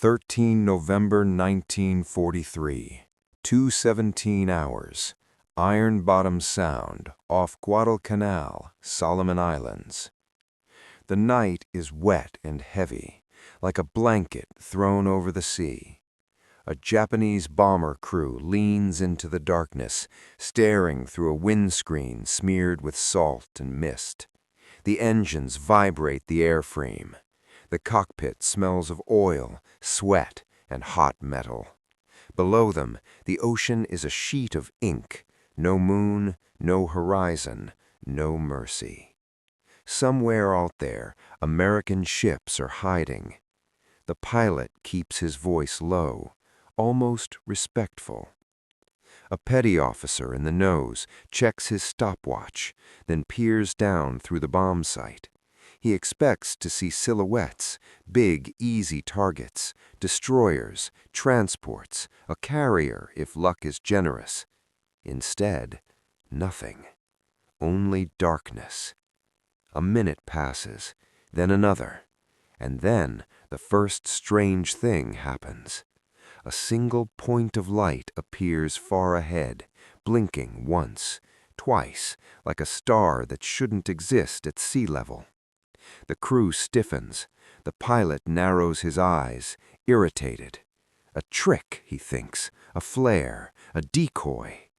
13 November 1943, 2:17 hours, Iron Bottom Sound, off Guadalcanal, Solomon Islands. The night is wet and heavy, like a blanket thrown over the sea. A Japanese bomber crew leans into the darkness, staring through a windscreen smeared with salt and mist. The engines vibrate the airframe. The cockpit smells of oil, sweat, and hot metal. Below them, the ocean is a sheet of ink. No moon, no horizon, no mercy. Somewhere out there, American ships are hiding. The pilot keeps his voice low, almost respectful. A petty officer in the nose checks his stopwatch, then peers down through the bomb sight. He expects to see silhouettes, big, easy targets, destroyers, transports, a carrier if luck is generous. Instead, nothing. Only darkness. A minute passes, then another, and then the first strange thing happens. A single point of light appears far ahead, blinking once, twice, like a star that shouldn't exist at sea level. The crew stiffens. The pilot narrows his eyes, irritated. A trick, he thinks, a flare, a decoy.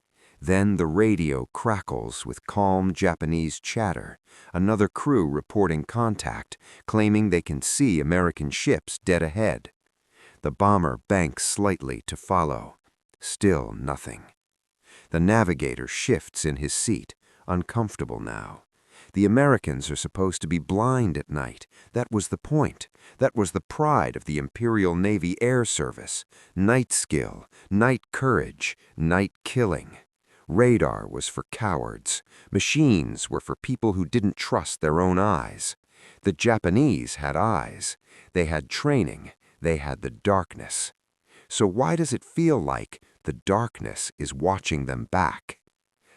Then the radio crackles with calm Japanese chatter, another crew reporting contact, claiming they can see American ships dead ahead. The bomber banks slightly to follow. Still nothing. The navigator shifts in his seat, uncomfortable now. The Americans are supposed to be blind at night. That was the point. That was the pride of the Imperial Navy Air Service. Night skill, night courage, night killing. Radar was for cowards. Machines were for people who didn't trust their own eyes. The Japanese had eyes. They had training. They had the darkness. So why does it feel like the darkness is watching them back?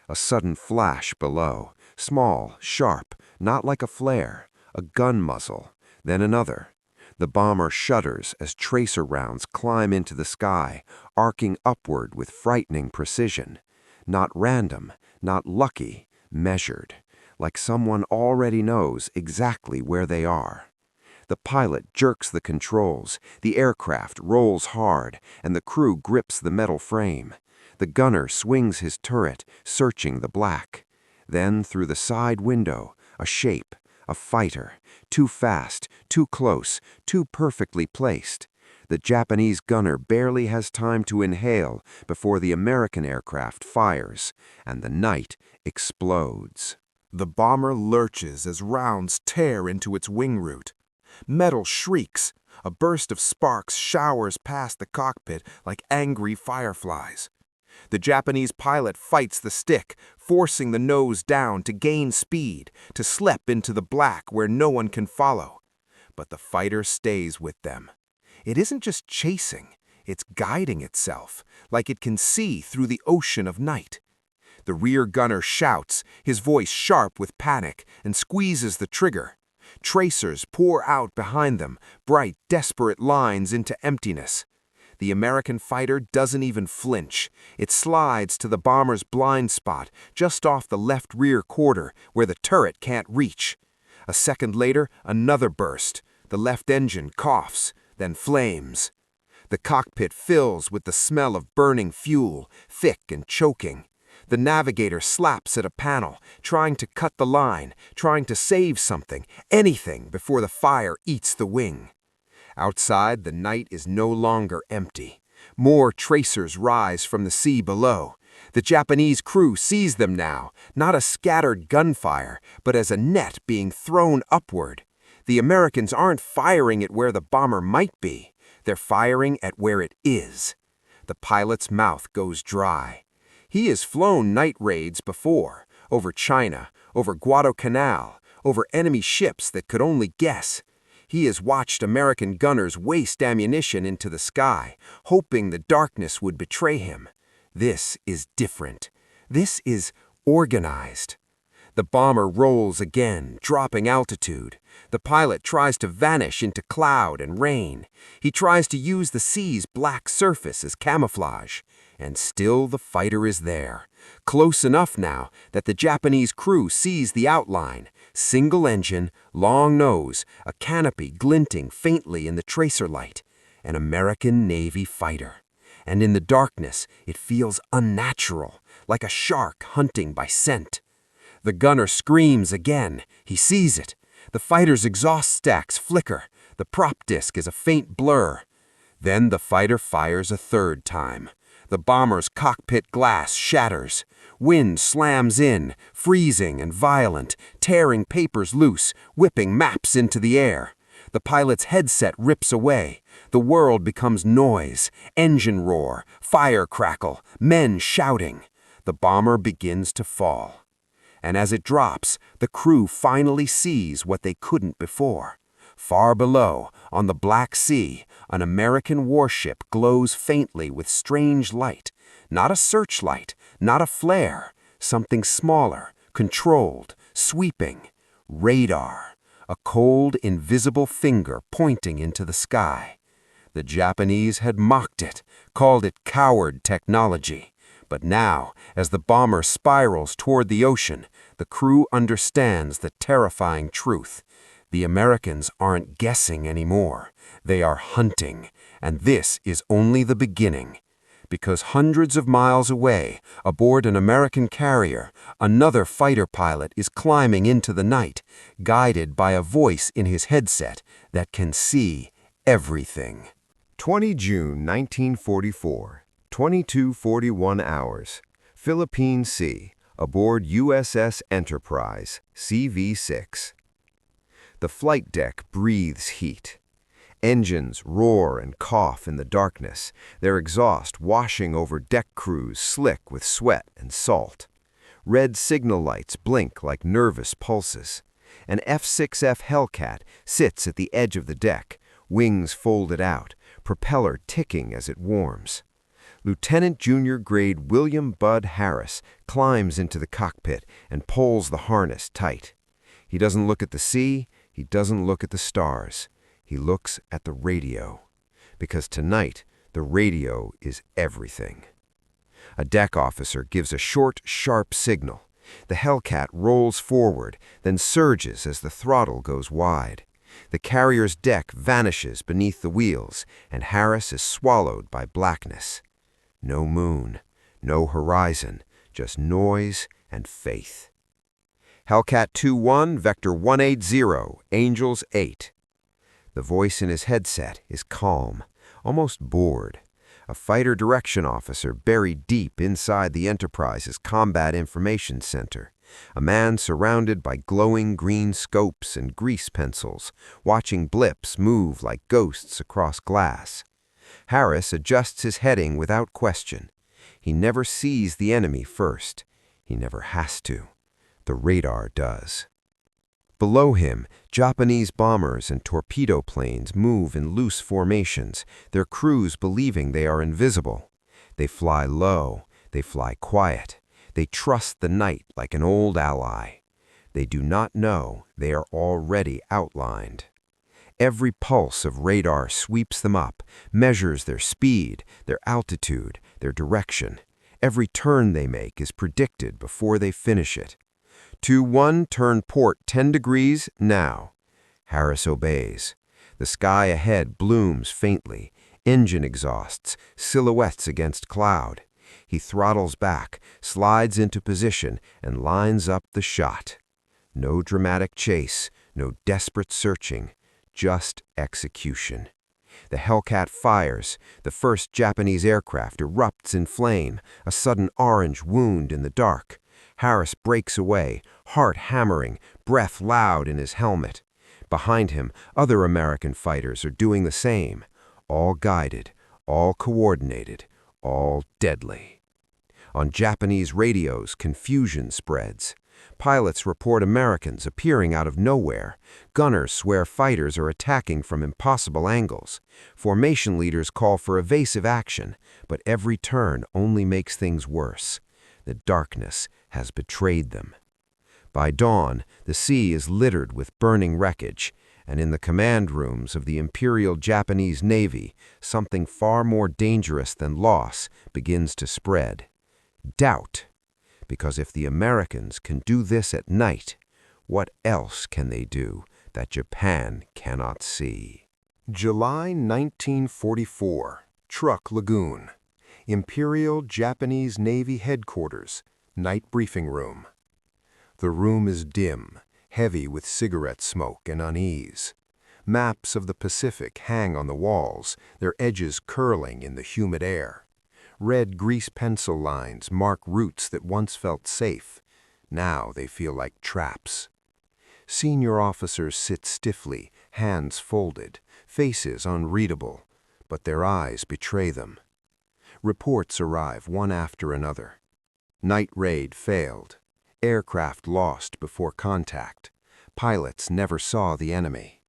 A sudden flash below, small, sharp, not like a flare, a gun muzzle, then another. The bomber shudders as tracer rounds climb into the sky, arcing upward with frightening precision. Not random, not lucky, measured, like someone already knows exactly where they are. The pilot jerks the controls, the aircraft rolls hard, and the crew grips the metal frame. The gunner swings his turret, searching the black. Then, through the side window, a shape, a fighter, too fast, too close, too perfectly placed. The Japanese gunner barely has time to inhale before the American aircraft fires, and the night explodes. The bomber lurches as rounds tear into its wing root. Metal shrieks. A burst of sparks showers past the cockpit like angry fireflies. The Japanese pilot fights the stick, forcing the nose down to gain speed, to slip into the black where no one can follow. But the fighter stays with them. It isn't just chasing, it's guiding itself, like it can see through the ocean of night. The rear gunner shouts, his voice sharp with panic, and squeezes the trigger. Tracers pour out behind them, bright, desperate lines into emptiness. The American fighter doesn't even flinch. It slides to the bomber's blind spot, just off the left rear quarter, where the turret can't reach. A second later, another burst. The left engine coughs, then flames. The cockpit fills with the smell of burning fuel, thick and choking. The navigator slaps at a panel, trying to cut the line, trying to save something, anything, before the fire eats the wing. Outside, the night is no longer empty. More tracers rise from the sea below. The Japanese crew sees them now, not as scattered gunfire, but as a net being thrown upward. The Americans aren't firing at where the bomber might be. They're firing at where it is. The pilot's mouth goes dry. He has flown night raids before, over China, over Guadalcanal, over enemy ships that could only guess. He has watched American gunners waste ammunition into the sky, hoping the darkness would betray him. This is different. This is organized. The bomber rolls again, dropping altitude. The pilot tries to vanish into cloud and rain. He tries to use the sea's black surface as camouflage. And still the fighter is there, close enough now that the Japanese crew sees the outline. Single engine, long nose, a canopy glinting faintly in the tracer light. An American Navy fighter. And in the darkness, it feels unnatural, like a shark hunting by scent. The gunner screams again. He sees it. The fighter's exhaust stacks flicker. The prop disc is a faint blur. Then the fighter fires a third time. The bomber's cockpit glass shatters. Wind slams in, freezing and violent, tearing papers loose, whipping maps into the air. The pilot's headset rips away. The world becomes noise, engine roar, fire crackle, men shouting. The bomber begins to fall. And as it drops, the crew finally sees what they couldn't before. Far below, on the Black Sea, an American warship glows faintly with strange light. Not a searchlight, not a flare. Something smaller, controlled, sweeping. Radar. A cold, invisible finger pointing into the sky. The Japanese had mocked it, called it coward technology. But now, as the bomber spirals toward the ocean, the crew understands the terrifying truth. The Americans aren't guessing anymore. They are hunting, and this is only the beginning. Because hundreds of miles away, aboard an American carrier, another fighter pilot is climbing into the night, guided by a voice in his headset that can see everything. 20 June 1944, 22:41 hours, Philippine Sea, aboard USS Enterprise, CV-6. The flight deck breathes heat. Engines roar and cough in the darkness, their exhaust washing over deck crews slick with sweat and salt. Red signal lights blink like nervous pulses. An F-6F Hellcat sits at the edge of the deck, wings folded out, propeller ticking as it warms. Lieutenant Junior Grade William Bud Harris climbs into the cockpit and pulls the harness tight. He doesn't look at the sea, he doesn't look at the stars. He looks at the radio. Because tonight, the radio is everything. A deck officer gives a short, sharp signal. The Hellcat rolls forward, then surges as the throttle goes wide. The carrier's deck vanishes beneath the wheels, and Harris is swallowed by blackness. No moon, no horizon, just noise and faith. Hellcat 2-1, Vector 180, Angels 8. The voice in his headset is calm, almost bored. A fighter direction officer buried deep inside the Enterprise's Combat Information Center. A man surrounded by glowing green scopes and grease pencils, watching blips move like ghosts across glass. Harris adjusts his heading without question. He never sees the enemy first. He never has to. The radar does. Below him, Japanese bombers and torpedo planes move in loose formations, their crews believing they are invisible. They fly low, they fly quiet, they trust the night like an old ally. They do not know they are already outlined. Every pulse of radar sweeps them up, measures their speed, their altitude, their direction. Every turn they make is predicted before they finish it. 2-1, turn port 10 degrees, now. Harris obeys. The sky ahead blooms faintly, engine exhausts, silhouettes against cloud. He throttles back, slides into position, and lines up the shot. No dramatic chase, no desperate searching, just execution. The Hellcat fires. The first Japanese aircraft erupts in flame, a sudden orange wound in the dark. Harris breaks away, heart hammering, breath loud in his helmet. Behind him, other American fighters are doing the same, all guided, all coordinated, all deadly. On Japanese radios, confusion spreads. Pilots report Americans appearing out of nowhere. Gunners swear fighters are attacking from impossible angles. Formation leaders call for evasive action, but every turn only makes things worse. The darkness has betrayed them. By dawn, the sea is littered with burning wreckage, and in the command rooms of the Imperial Japanese Navy, something far more dangerous than loss begins to spread. Doubt. Because if the Americans can do this at night, what else can they do that Japan cannot see? July 1944, Truk Lagoon, Imperial Japanese Navy Headquarters, Night Briefing Room. The room is dim, heavy with cigarette smoke and unease. Maps of the Pacific hang on the walls, their edges curling in the humid air. Red grease pencil lines mark routes that once felt safe. Now they feel like traps. Senior officers sit stiffly, hands folded, faces unreadable, but their eyes betray them. Reports arrive one after another. Night raid failed. Aircraft lost before contact. Pilots never saw the enemy.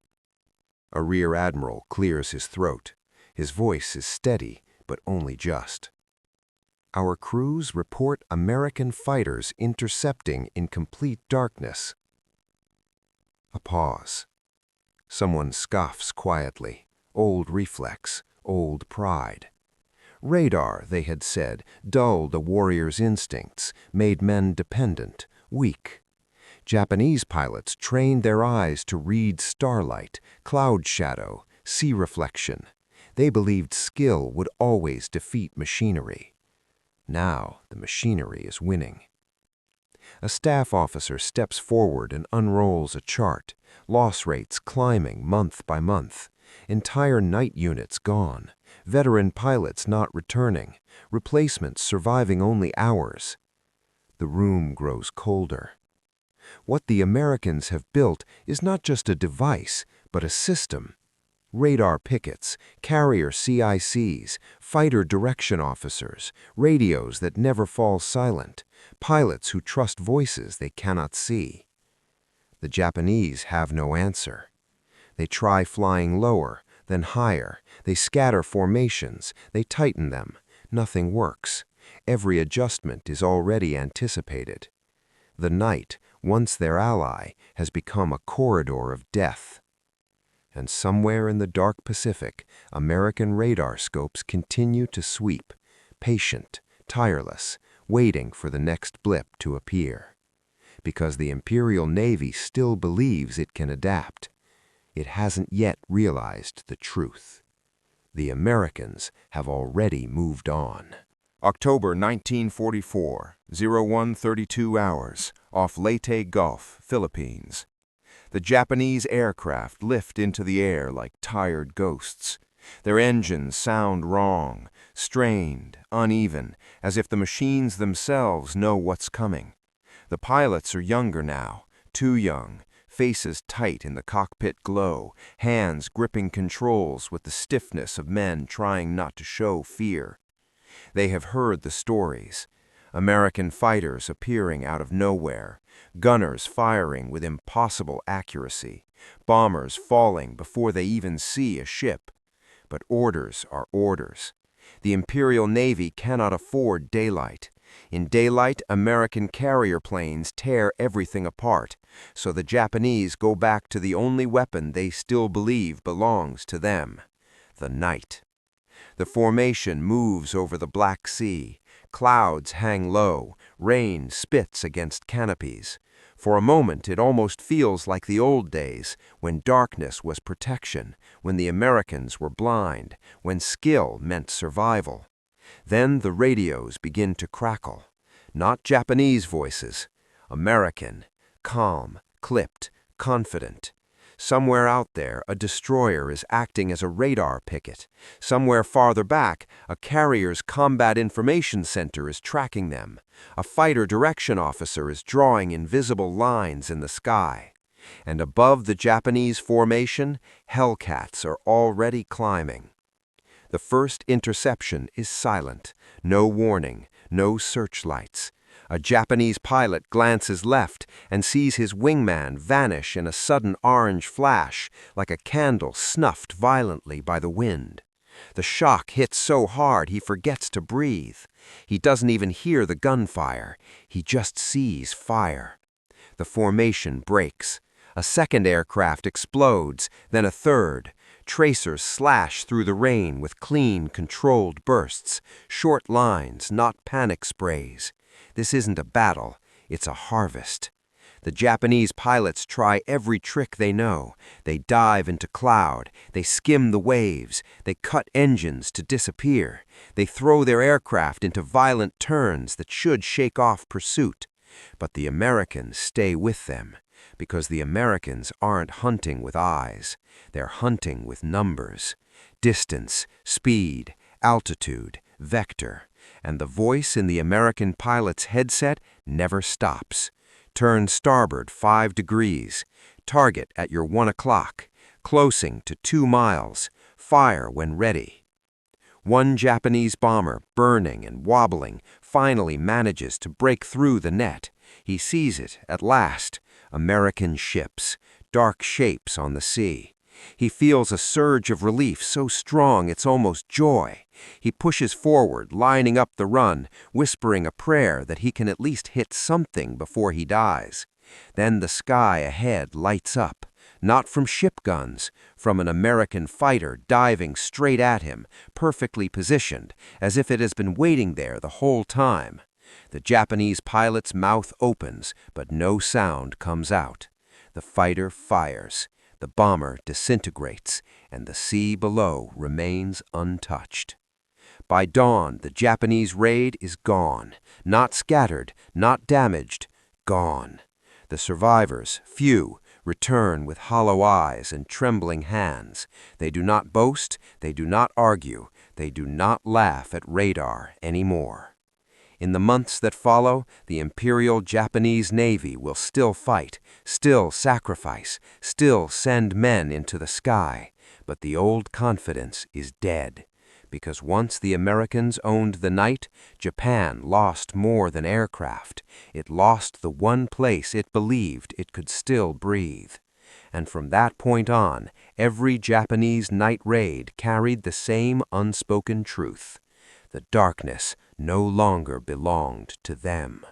A rear admiral clears his throat. His voice is steady, but only just. Our crews report American fighters intercepting in complete darkness. A pause. Someone scoffs quietly. Old reflex, old pride. Radar, they had said, dulled a warrior's instincts, made men dependent, weak. Japanese pilots trained their eyes to read starlight, cloud shadow, sea reflection. They believed skill would always defeat machinery. Now the machinery is winning. A staff officer steps forward and unrolls a chart, loss rates climbing month by month, entire night units gone, veteran pilots not returning, replacements surviving only hours. The room grows colder. What the Americans have built is not just a device, but a system. Radar pickets, carrier CICs, fighter direction officers, radios that never fall silent, pilots who trust voices they cannot see. The Japanese have no answer. They try flying lower, then higher. They scatter formations. They tighten them. Nothing works. Every adjustment is already anticipated. The night, once their ally, has become a corridor of death. And somewhere in the dark Pacific, American radar scopes continue to sweep, patient, tireless, waiting for the next blip to appear. Because the Imperial Navy still believes it can adapt. It hasn't yet realized the truth. The Americans have already moved on. October 1944, 01:32 hours, off Leyte Gulf, Philippines. The Japanese aircraft lift into the air like tired ghosts. Their engines sound wrong, strained, uneven, as if the machines themselves know what's coming. The pilots are younger now, too young, faces tight in the cockpit glow, hands gripping controls with the stiffness of men trying not to show fear. They have heard the stories. American fighters appearing out of nowhere, gunners firing with impossible accuracy, bombers falling before they even see a ship. But orders are orders. The Imperial Navy cannot afford daylight. In daylight, American carrier planes tear everything apart, so the Japanese go back to the only weapon they still believe belongs to them: the night. The formation moves over the Black Sea. Clouds hang low, rain spits against canopies. For a moment it almost feels like the old days, when darkness was protection, when the Americans were blind, when skill meant survival. Then the radios begin to crackle. Not Japanese voices. American, calm, clipped, confident. Somewhere out there, a destroyer is acting as a radar picket. Somewhere farther back, a carrier's combat information center is tracking them. A fighter direction officer is drawing invisible lines in the sky. And above the Japanese formation, Hellcats are already climbing. The first interception is silent. No warning, no searchlights. A Japanese pilot glances left and sees his wingman vanish in a sudden orange flash, like a candle snuffed violently by the wind. The shock hits so hard he forgets to breathe. He doesn't even hear the gunfire. He just sees fire. The formation breaks. A second aircraft explodes, then a third. Tracers slash through the rain with clean, controlled bursts, short lines, not panic sprays. This isn't a battle, it's a harvest. The Japanese pilots try every trick they know. They dive into cloud, they skim the waves, they cut engines to disappear. They throw their aircraft into violent turns that should shake off pursuit. But the Americans stay with them, because the Americans aren't hunting with eyes. They're hunting with numbers. Distance, speed, altitude, vector. And the voice in the American pilot's headset never stops. Turn starboard 5 degrees. Target at your 1 o'clock. Closing to 2 miles. Fire when ready. One Japanese bomber, burning and wobbling, finally manages to break through the net. He sees it at last. American ships, dark shapes on the sea. He feels a surge of relief so strong it's almost joy. He pushes forward, lining up the run, whispering a prayer that he can at least hit something before he dies. Then the sky ahead lights up, not from ship guns, from an American fighter diving straight at him, perfectly positioned, as if it has been waiting there the whole time. The Japanese pilot's mouth opens, but no sound comes out. The fighter fires. The bomber disintegrates, and the sea below remains untouched. By dawn, the Japanese raid is gone. Not scattered, not damaged, gone. The survivors, few, return with hollow eyes and trembling hands. They do not boast, they do not argue, they do not laugh at radar anymore. In the months that follow, the Imperial Japanese Navy will still fight, still sacrifice, still send men into the sky. But the old confidence is dead. Because once the Americans owned the night, Japan lost more than aircraft. It lost the one place it believed it could still breathe. And from that point on, every Japanese night raid carried the same unspoken truth. The darkness no longer belonged to them.